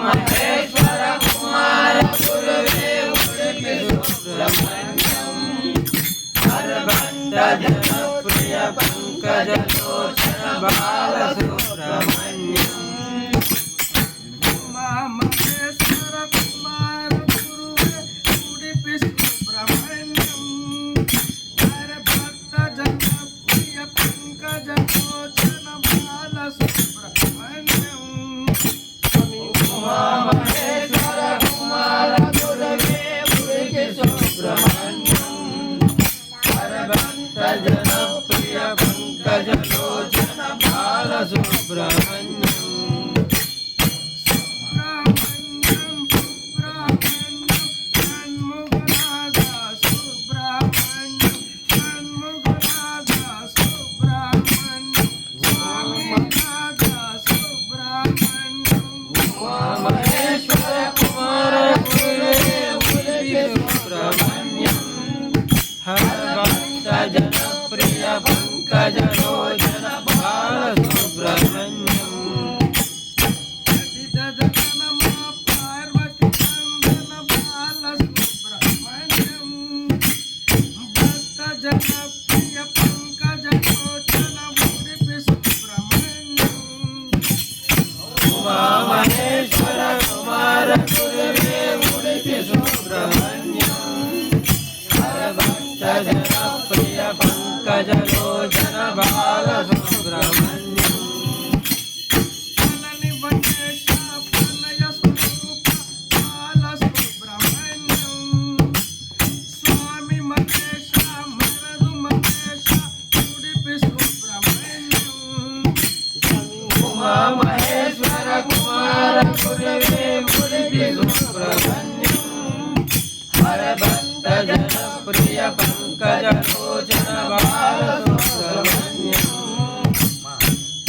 ಮಹೇಶ್ವರ ಕುಮಾರ ಗುರುವೇ ಉಡುಪಿ ಸುಬ್ರಹ್ಮಣ್ಯಂ ಹರಭಕ್ತ ಜನಪ್ರಿಯ ಪಂಕಜಲೋಚನ ಬಾಲ ಸುಬ್ರಹ್ಮಣ್ಯಂ ಮಹೇಶ್ವರ ಕುಮಾರ ಗುರುವೇ ಉಡುಪಿ ಸುಬ್ರಹ್ಮಣ್ಯಂ ಹರಭಕ್ತ ಜನಪ್ರಿಯ ಪಂಕಜಲೋಚನ ಬಾಲ ಸುಬ್ರಹ್ಮಣ್ಯಂ ಮಹೇಶ್ವರ ಕುಮಾರ ಗುರುವೇ ಉಡುಪಿ ಸುಬ್ರಹ್ಮಣ್ಯಂ ಹರಭಕ್ತ ಜನಪ್ರಿಯ ಪಂಕಜಲೋಚನ ಬಾಲ ಸುಬ್ರಹ್ಮಣ್ಯಂ ಮಹೇಶ್ವರ ಕುಮಾರ ಗುರುವೇ ಉಡುಪಿ ಸುಬ್ರಹ್ಮಣ್ಯಂ ಹರಭಕ್ತ ಜನಪ್ರಿಯ ಪಂಕಜಲೋಚನ ಬಾಲ ಸುಬ್ರಹ್ಮಣ್ಯಂ ಪಾರ್ವತಿ ಚಂದನ ಬಾಲ ಸುಬ್ರಹ್ಮಣ್ಯಂ ಭಕ್ತ ಜನಪ್ರಿಯ ಪಂಕಜಲೋಚನ ಉಡುಪಿ ಸುಬ್ರಹ್ಮಣ್ಯಂ ಮಹೇಶ್ವರ ಕುಮಾರ ಗುರುವೇ ಉಡುಪಿ ಸುಬ್ರಹ್ಮಣ್ಯಂ ಹರಭಕ್ತ ಜನಪ್ರಿಯ ಪಂಕಜಲೋಚನ ಬಾಲ ಸುಬ್ರಹ್ಮಣ್ಯಂ ಫಲನಿ ಬಂದೇಶ ಫಲಯ ಸ್ವರೂಪ ಬಾಲ ಸುಬ್ರಹ್ಮಣ್ಯಂ ಸ್ವಾಮಿ ಮಹೇಶ ಮರದು ಮಹೇಶ ಉಡುಪಿ ಸುಬ್ರಹ್ಮಣ್ಯಂ ಮಹೇಶ್ವರ ಕುಮಾರ ಗುರುವೇ ಉಡುಪಿ ಸುಬ್ರಹ್ಮಣ್ಯಂ ಹರಭಕ್ತ ಜನಪ್ರಿಯ ಪಂಕಜಲೋಚನ ಬಾಲ ಸುಬ್ರಹ್ಮಣ್ಯಂ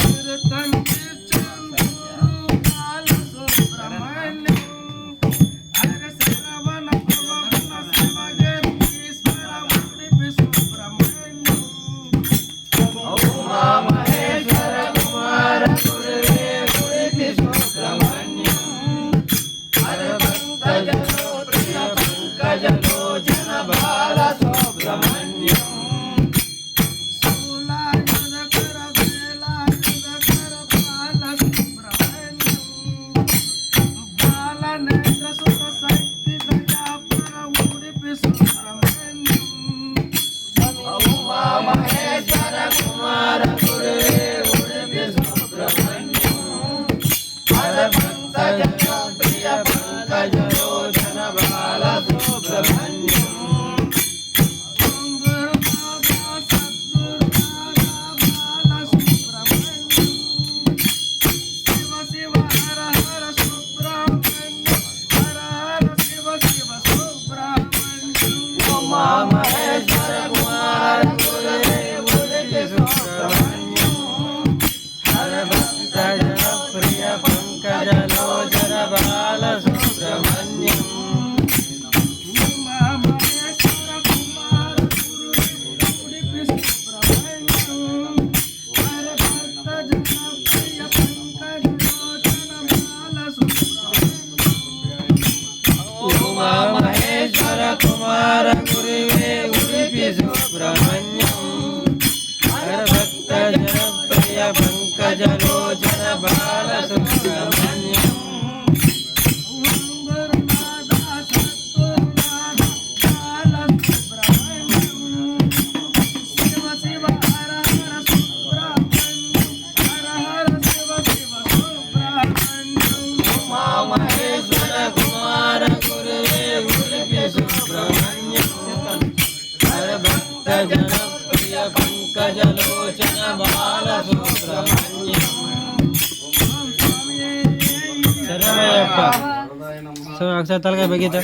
ತಿರುತಂತಿ ಚಂದೂರು ಬಾಲ ಸುಬ್ರಹ್ಮಣ್ಯಂ ಹರ ಶ್ರವಣ ಪವನ ಶಿವಗರೀಶ್ವರ ಉಡುಪಿ ಸುಬ್ರಹ್ಮಣ್ಯಂ ಮಹೇಶ್ವರ ಕುಮಾರ ಗುರುವೇ ಉಡುಪಿ ಸುಬ್ರಹ್ಮಣ್ಯಂ ಹರಭಕ್ತ ಜನಪ್ರಿಯ ಪಂಕಜಲೋಚನ ಬಾಲ ಸುಬ್ರಹ್ಮಣ್ಯಂ ಸೂಲಾಯುಧ ಕರ ವೇಲಾಯುಧ ಕರ ಬಾಲ ಸುಬ್ರಹ್ಮಣ್ಯಂ ಬಾಲ ನೇತ್ರ ಸುತ ಶಕ್ತಿ ದಯಾಪರ ಉಡುಪಿ ಸುಬ್ರಹ್ಮಣ್ಯಂ ಮಹೇಶ್ವರ ಕುಮಾರ ಗುರುವೇ ಉಡುಪಿ ಸುಬ್ರಹ್ಮಣ್ಯಂ ಹರಭಕ್ತ ಜನಪ್ರಿಯ ಪಂಕಜಲೋಚನ ಬಾಲ ಸುಬ್ರಹ್ಮಣ್ಯಂ ಬಾಲ ಸುಬ್ರಹ್ಮಣ್ಯಂ ಶಿವ ಶಿವ ಹರ ಹರ ಸುಬ್ರಹ್ಮಣ್ಯಂ ಹರ ಹರ ಶಿವ ಶಿವ ಸುಬ್ರಹ್ಮಣ್ಯಂ ಮಹೇಶ್ವರ ಕುಮಾರ ಗುರುವೇ ಉಡುಪಿ ಸುಬ್ರಹ್ಮಣ್ಯಂ ಹರಭಕ್ತ ಜನಪ್ರಿಯ ಪಂಕಜಲೋಚನ ಬಾಲ ಸುಬ್ರಹ್ಮಣ್ಯಂ ಮಹೇಶ್ವರ ಕುಮಾರ ಗುರುವೇ ಉಡುಪಿ ಸುಬ್ರಹ್ಮಣ್ಯಂ ಹರಭಕ್ತ ಜನಪ್ರಿಯ ಪಂಕಜಲೋಚನ ಬಾಲ ಸುಬ್ರಹ್ಮಣ್ಯಂ ಮಹೇಶ್ವರ ಕುಮಾರ ಗುರುವೇ ಉಡುಪಿ ಸುಬ್ರಹ್ಮಣ್ಯಂ ಹರಭಕ್ತ ಜನಪ್ರಿಯ ಪಂಕಜಲೋಚನ ಬಾಲ ಸುಬ್ರಹ್ಮಣ್ಯಂ ಗುರುನಾಥ ಸದ್ಗುರುನಾಥ ಬಾಲ ಸುಬ್ರಹ್ಮಣ್ಯಂ ಶಿವ ಶಿವ ಹರ ಹರ ಸುಬ್ರಹ್ಮಣ್ಯಂ ಹರ ಹರ ಶಿವ ಶಿವ ಸುಬ್ರಹ್ಮಣ್ಯಂ ಮಹೇಶ್ವರ ಕುಮಾರ ಗುರುವೇ ಉಡುಪಿ ಸುಬ್ರಹ್ಮಣ್ಯಂ ಹರಭಕ್ತ ಜನಪ್ರಿಯ ಪಂಕಜಲೋಚನ ಬಾಲ ಸುಬ್ರಹ್ಮಣ್ಯಂ ಶರಣಯ್ಯಪ್ಪ. ಅಕ್ಷರ ತಲೆಗೆ ಬೇಕಿತ್ತು.